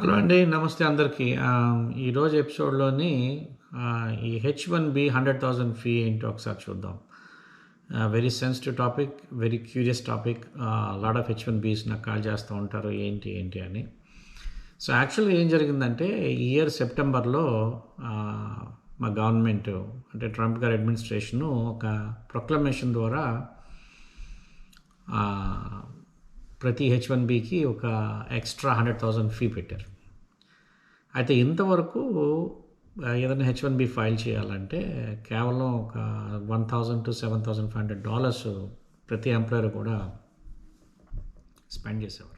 Hello అండి. నమస్తే అందరికీ. ఈరోజు ఎపిసోడ్‌లోని ఈ హెచ్-1బీ 100,000 ఫీ ఏంటో ఒకసారి చూద్దాం. Very sensitive topic, very curious topic. Lot of H-1Bs నాకు కాల్ చేస్తూ ఉంటారు. ఏంటి అని. సో, యాక్చువల్‌గా ఏం జరిగిందంటే ఈ ఇయర్ సెప్టెంబర్‌లో మా గవర్నమెంట్ అంటే ట్రంప్ గారి అడ్మినిస్ట్రేషను ఒక ప్రొక్లమేషన్ ద్వారా ప్రతి హెచ్-1బీకి ఒక ఎక్స్ట్రా 100,000 ఫీ పెట్టారు. అయితే ఇంతవరకు ఏదైనా హెచ్-1బీ ఫైల్ చేయాలంటే కేవలం ఒక $1,000 to $7,500 ప్రతి ఎంప్లాయర్ కూడా స్పెండ్ చేసేవారు.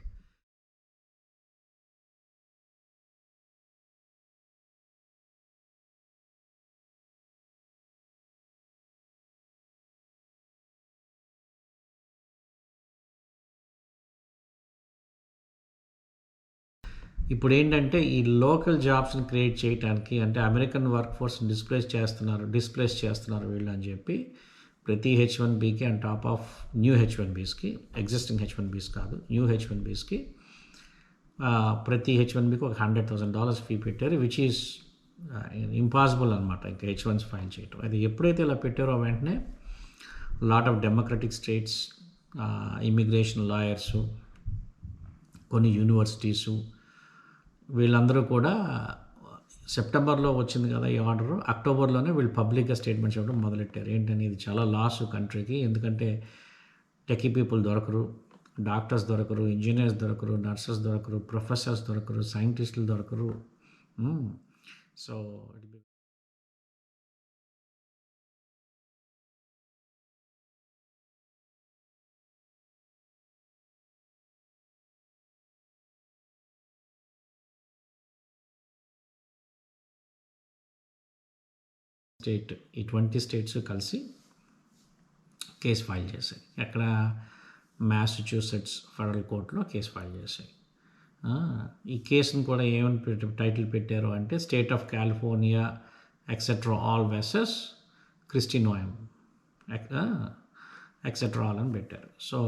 ఇప్పుడేంటంటే ఈ లోకల్ జాబ్స్‌ని క్రియేట్ చేయటానికి అంటే అమెరికన్ వర్క్ ఫోర్స్‌ని డిస్ప్లేస్ చేస్తున్నారు వీళ్ళు అని చెప్పి ప్రతి హెచ్-1బీకి ఆన్ టాప్ ఆఫ్ న్యూ హెచ్-1బీస్‌కి ఎగ్జిస్టింగ్ హెచ్-1బీస్ కాదు, న్యూ హెచ్-1బీస్‌కి ప్రతి హెచ్-1బీకి ఒక $100,000 ఫీ పెట్టారు. విచ్ ఈస్ ఇంపాసిబుల్ అనమాట. ఇంకా హెచ్-1s ఫైల్ చేయటం. అది ఎప్పుడైతే ఇలా పెట్టారో వెంటనే lot of democratic states, immigration lawyers, కొన్ని యూనివర్సిటీసు వీళ్ళందరూ కూడా సెప్టెంబర్లో వచ్చింది కదా ఈ ఆర్డరు, అక్టోబర్లోనే వీళ్ళు పబ్లిక్గా స్టేట్మెంట్స్ ఇవ్వడం మొదలెట్టారు. ఏంటని ఇది చాలా లాస్ కంట్రీకి. ఎందుకంటే టెకీ పీపుల్ దొరకరు, డాక్టర్స్ దొరకరు, ఇంజనీర్స్ దొరకరు, నర్సెస్ దొరకరు, ప్రొఫెసర్స్ దొరకరు, సైంటిస్టులు దొరకరు. సో ఈ 20 స్టేట్స్ కలిసి కేసు ఫైల్ చేశాయి. ఎక్కడ? మ్యాసచ్యూసెట్స్ ఫెడరల్ కోర్టులో కేసు ఫైల్ చేశాయి. ఈ కేసును కూడా ఏమని టైటిల్ పెట్టారు అంటే state of California etcetera al versus Kristi Noem etcetera al అని పెట్టారు. సో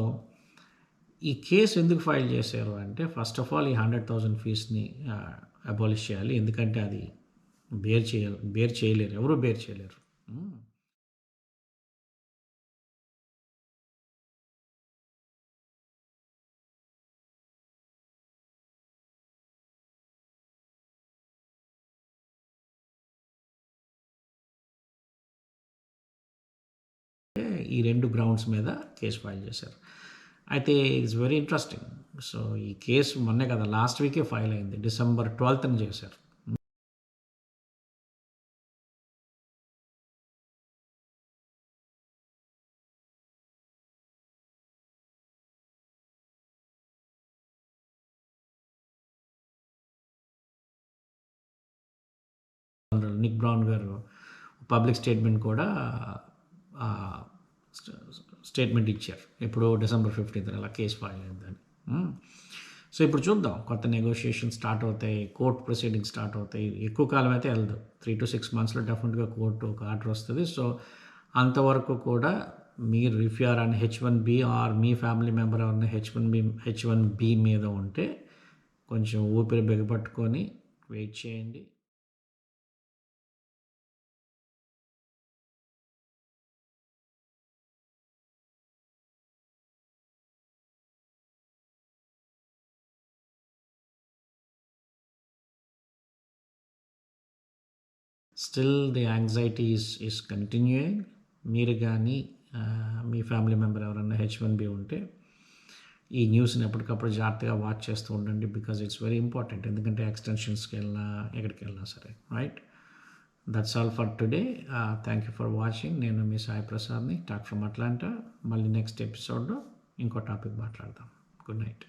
ఈ కేసు ఎందుకు ఫైల్ చేశారు అంటే ఫస్ట్ ఆఫ్ ఆల్ ఈ 100,000 ఫీస్ని అబాలిష్ చేయాలి. ఎందుకంటే అది బేర్ చేయలేరు, ఎవరు బేర్ చేయలేరు. ఈ 2 గ్రౌండ్స్ మీద కేసు ఫైల్ చేశారు. అయితే ఇట్స్ వెరీ ఇంట్రెస్టింగ్. సో ఈ కేసు మొన్నే కదా లాస్ట్ వీకే ఫైల్ అయింది. December 12th చేశారు. నిక్ బ్రౌన్ గారు పబ్లిక్ స్టేట్మెంట్ కూడా స్టేట్మెంట్ ఇచ్చారు. ఎప్పుడు December 15th అలా కేసు ఫైల్ అయిందని. సో ఇప్పుడు చూద్దాం, కొత్త నెగోషియేషన్ స్టార్ట్ అవుతాయి, కోర్ట్ ప్రొసీడింగ్స్ స్టార్ట్ అవుతాయి. ఎక్కువ కాలం అయితే వెళ్ళదు, 3 to 6 monthsలో డెఫినెట్గా కోర్టు ఒక ఆర్డర్ వస్తుంది. సో అంతవరకు కూడా మీరు if you are on H one B or మీ ఫ్యామిలీ మెంబర్ ఎవరైనా హెచ్-1బీ మీద ఉంటే కొంచెం ఊపిరి బిగపట్టుకొని వెయిట్ చేయండి. Still the anxiety is continuing. మీరు కానీ మీ ఫ్యామిలీ మెంబర్ ఎవరైనా హెచ్-1బీ ఉంటే ఈ న్యూస్ని ఎప్పటికప్పుడు జాగ్రత్తగా వాచ్ చేస్తూ ఉండండి. Because it's very important. ఎందుకంటే ఎక్స్టెన్షన్స్కి వెళ్ళినా ఎక్కడికి వెళ్ళినా సరే. Right, that's all for today. Thank you for watching. నేను మీ సాయి ప్రసాద్ని, టాక్ ఫ్రమ్ అట్లాంటా. మళ్ళీ నెక్స్ట్ ఎపిసోడ్లో ఇంకో టాపిక్ మాట్లాడదాం. Good night.